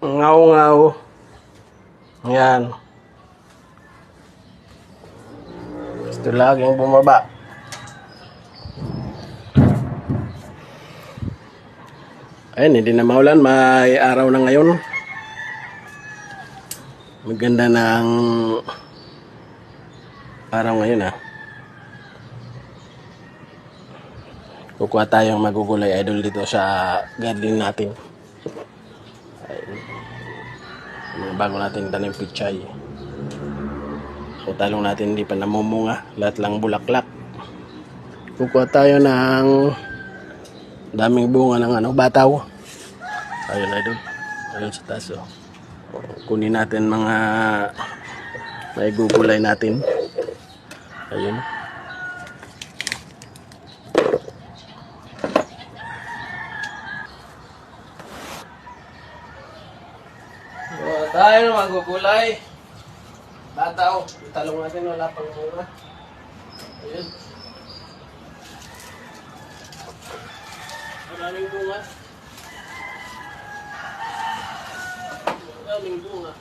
Ngaw-ngaw. Yan. Gusto laging bumaba. Ayun, hindi na maulan. May araw na ngayon. Maganda ng araw ngayon Kukuha tayong magugulay idol dito sa garden natin. Ayun. Bago natin tanim pichay. So talong natin hindi pa namumunga. Lahat lang bulaklak. Kukuha tayo ng daming bunga ng bataw. Ayun idol. Ayun sa taso. Kunin natin mga may gugulay natin. Ayun. Tayo na magugulay. Bataw. Talong natin wala pang bunga. Ayun. Maraming bunga. Maraming bunga.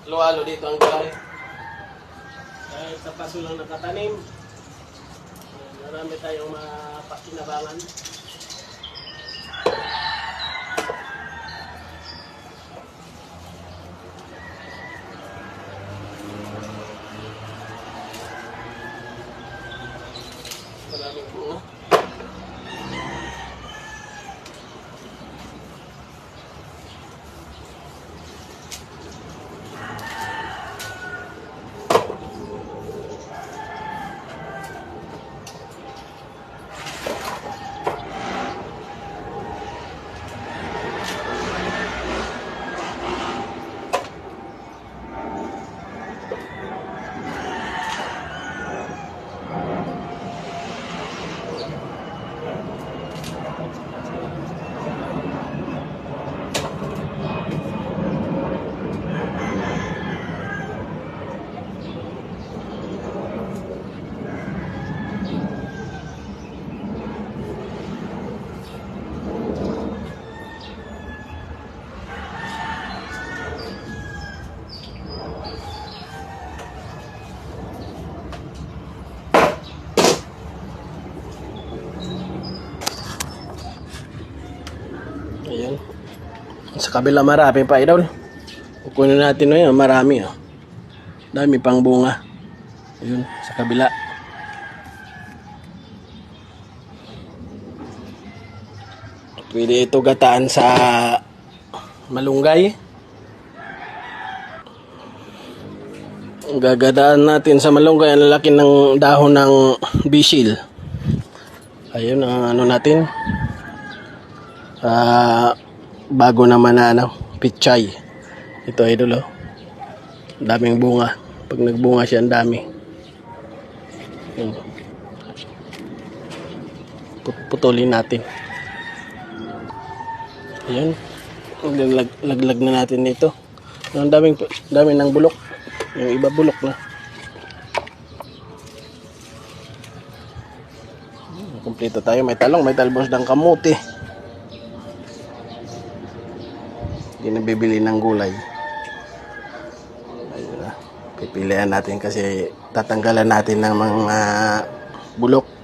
Halo-halo dito ang gulay. Kahit sa paso lang nakatanim, marami tayong mapakinabangan. Maraming bunga. Ayan. Sa kabila marami pa idol. Kukunin natin na yan. Marami Dami pang bunga. Ayun. Sa kabila. Pwede ito gataan sa malunggay. Gagadaan natin sa malunggay. Ang lalaki ng dahon ng bisil. Ayun ang natin. Bago naman na pichay. Ito idol daming bunga. Pag nagbunga siya ang dami. Putulin natin. Ayan. Laglag na natin dito. Ang daming ng bulok. Yung iba bulok na. Kumpleto tayo. May talong, may talbos ng kamuti. Hindi na bibili ng gulay. Ayun Pipilian natin kasi tatanggalan natin ng mga bulok.